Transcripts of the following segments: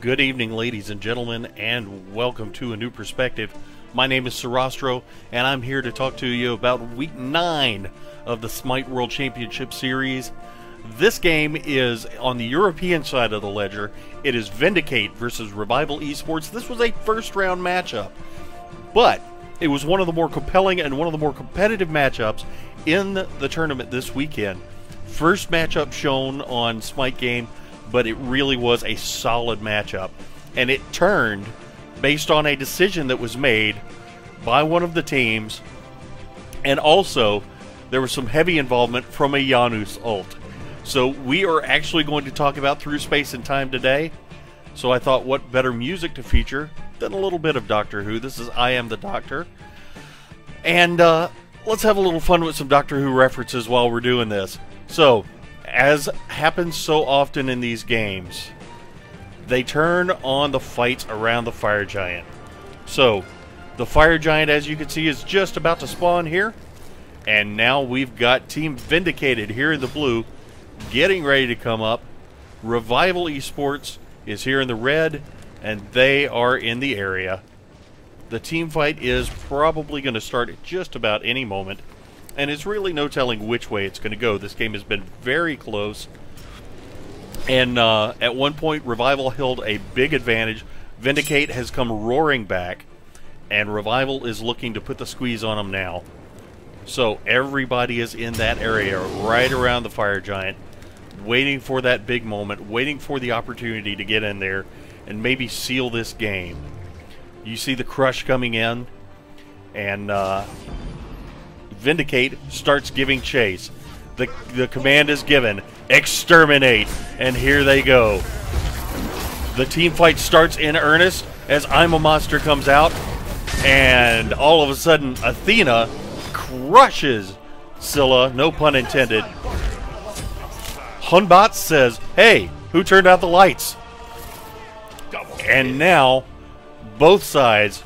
Good evening, ladies and gentlemen, and welcome to A New Perspective. My name is Sorastro, and I'm here to talk to you about Week 9 of the Smite World Championship Series. This game is on the European side of the ledger. It is Vindicate versus Revival Esports. This was a first-round matchup, but it was one of the more compelling and one of the more competitive matchups in the tournament this weekend. First matchup shown on Smite Game, but it really was a solid matchup. And it turned based on a decision that was made by one of the teams, and also there was some heavy involvement from a Janus ult. So we are actually going to talk about Through Space and Time today. So I thought, what better music to feature than a little bit of Doctor Who. This is I Am the Doctor. And let's have a little fun with some Doctor Who references while we're doing this. So, as happens so often in these games, they turn on the fights around the fire giant. So, the fire giant, as you can see, is just about to spawn here. And now we've got Team Vindicated here in the blue, getting ready to come up. Revival Esports is here in the red, and they are in the area. The team fight is probably going to start at just about any moment. And it's really no telling which way it's going to go. This game has been very close. And at one point, Revival held a big advantage. Vindicate has come roaring back. And Revival is looking to put the squeeze on them now. So everybody is in that area right around the fire giant, waiting for that big moment, waiting for the opportunity to get in there and maybe seal this game. You see the crush coming in. And Vindicate starts giving chase. The command is given, exterminate, and here they go. The team fight starts in earnest as I'm a Monster comes out, and all of a sudden Athena crushes Scylla, no pun intended. Hunbot says, "Hey, who turned out the lights?" And now both sides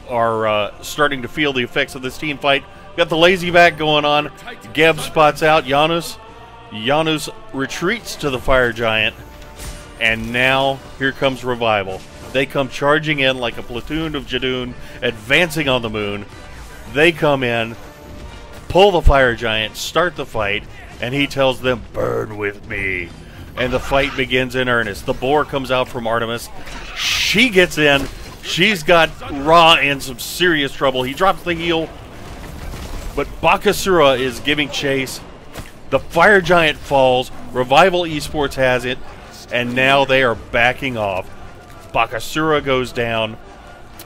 are starting to feel the effects of this team fight. Got the lazy back going on. Geb spots out Janus. Janus retreats to the fire giant. And now here comes Revival. They come charging in like a platoon of Jadoon, advancing on the moon. They come in, pull the fire giant, start the fight, and he tells them, "Burn with me." And the fight begins in earnest. The boar comes out from Artemis. She gets in. She's got Ra in some serious trouble. He drops the heel. But Bakasura is giving chase. The fire giant falls. Revival Esports has it. And now they are backing off. Bakasura goes down.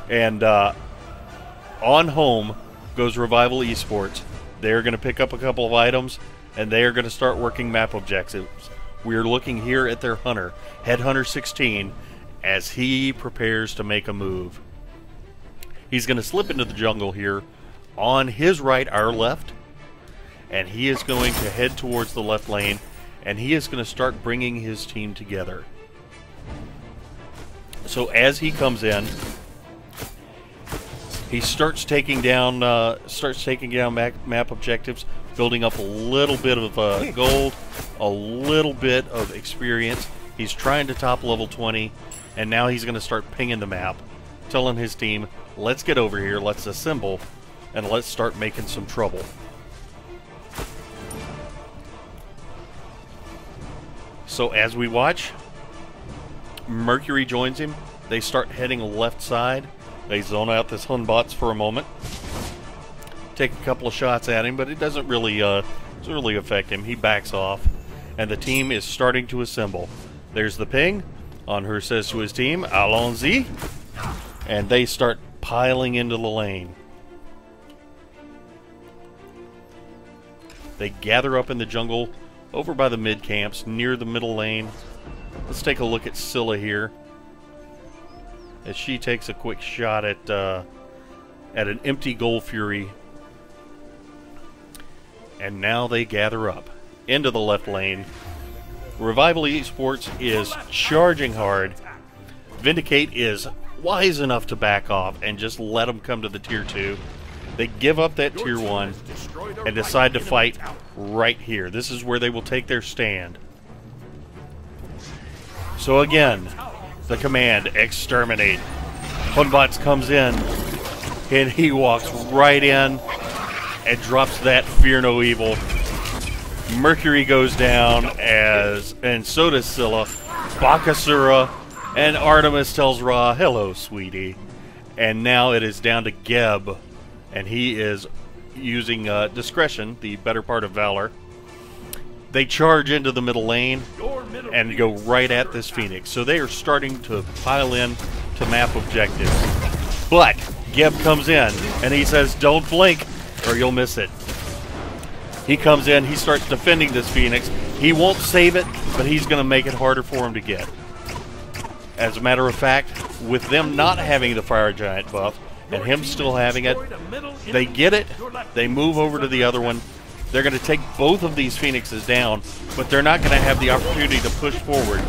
And on home goes Revival Esports. They're going to pick up a couple of items. And they are going to start working map objectives. We're looking here at their hunter, Headhunter 16, as he prepares to make a move. He's going to slip into the jungle here. On his right, our left, and he is going to head towards the left lane, and he is going to start bringing his team together. So as he comes in, he starts taking down map objectives, building up a little bit of gold, a little bit of experience. He's trying to top level 20, and now he's going to start pinging the map, telling his team, "Let's get over here, let's assemble, and let's start making some trouble." So as we watch, Mercury joins him. They start heading left side. They zone out this Hunbots for a moment. Take a couple of shots at him, but it doesn't really affect him. He backs off, and the team is starting to assemble. There's the ping. Anhur says to his team, "Allons-y," and they start piling into the lane. They gather up in the jungle over by the mid camps near the middle lane. Let's take a look at Scylla here as she takes a quick shot at an empty Gold Fury. And now they gather up into the left lane. Revival Esports is charging hard. Vindicate is wise enough to back off and just let them come to the tier 2. They give up that tier 1 and decide to fight right here. This is where they will take their stand. So again, the command, exterminate. Hunbots comes in, and he walks right in and drops that Fear No Evil. Mercury goes down, and so does Scylla. Bakasura, and Artemis tells Ra, hello, sweetie. And now it is down to Geb, and he is using discretion, the better part of valor. They charge into the middle lane and go right at this Phoenix. So they are starting to pile in to map objectives. But Geb comes in, and he says, don't blink, or you'll miss it. He comes in, he starts defending this Phoenix. He won't save it, but he's going to make it harder for him to get. As a matter of fact, with them not having the Fire Giant buff, and him still having it, they get it, they move over to the other one. They're going to take both of these Phoenixes down, but they're not going to have the opportunity to push forward.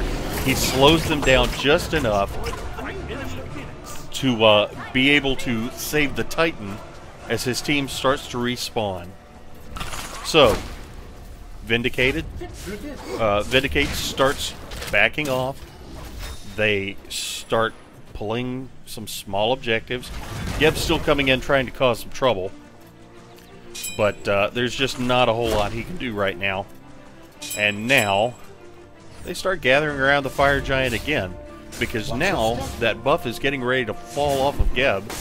He slows them down just enough to be able to save the Titan as his team starts to respawn. So, Vindicate starts backing off. They start pulling some small objectives. Geb's still coming in trying to cause some trouble. But there's just not a whole lot he can do right now. And now, they start gathering around the Fire Giant again. Because now, that buff is getting ready to fall off of Geb.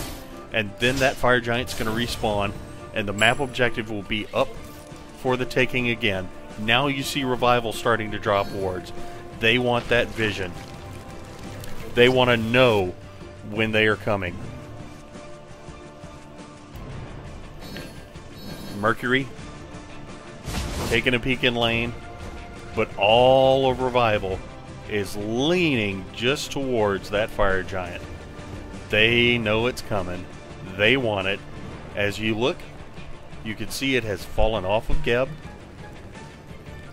And then that Fire Giant's going to respawn. And the map objective will be up for the taking again. Now you see Revival starting to drop wards. They want that vision. They want to know when they are coming. Mercury taking a peek in lane, but all of Revival is leaning just towards that Fire Giant. They know it's coming. They want it. As you look, you can see it has fallen off of Geb,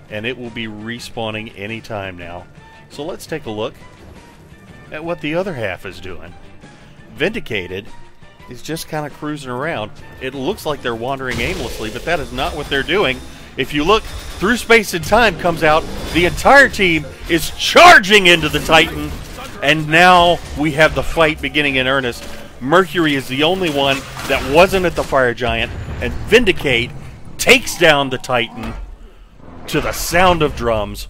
and it will be respawning any time now. So let's take a look at what the other half is doing. Vindicated is just kind of cruising around. It looks like they're wandering aimlessly, but that is not what they're doing. If you look, Through Space and Time comes out. The entire team is charging into the Titan, and now we have the fight beginning in earnest. Mercury is the only one that wasn't at the Fire Giant, and Vindicate takes down the Titan to the sound of drums.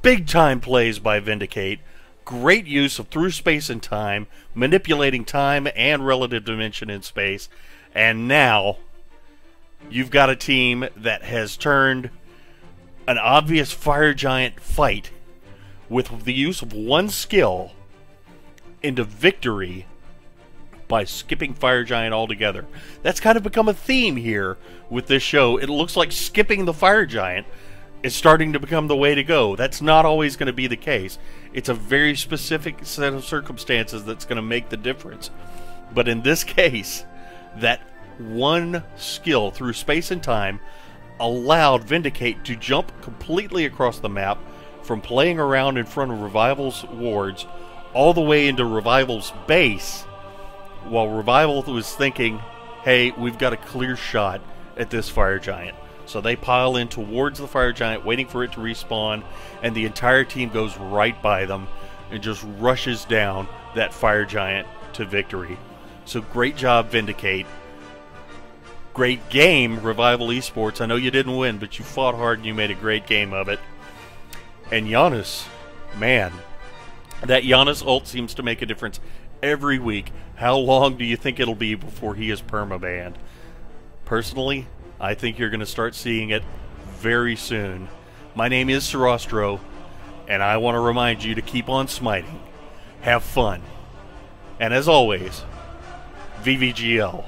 Big time plays by Vindicate. Great use of Through Space and Time, manipulating time and relative dimension in space. And now, you've got a team that has turned an obvious Fire Giant fight with the use of one skill into victory by skipping Fire Giant altogether. That's kind of become a theme here with this show. It looks like skipping the Fire Giant is starting to become the way to go. That's not always going to be the case. It's a very specific set of circumstances that's going to make the difference. But in this case, that one skill Through Space and Time allowed Vindicate to jump completely across the map from playing around in front of Revival's wards all the way into Revival's base, while Revival was thinking, hey, we've got a clear shot at this Fire Giant. So they pile in towards the Fire Giant, waiting for it to respawn, and the entire team goes right by them and just rushes down that Fire Giant to victory. So great job, Vindicate. Great game, Revival Esports. I know you didn't win, but you fought hard and you made a great game of it. And Janus, man, that Janus ult seems to make a difference every week. How long do you think it'll be before he is permabanned? Personally, I think you're going to start seeing it very soon. My name is Sorastro, and I want to remind you to keep on smiting. Have fun. And as always, VVGL.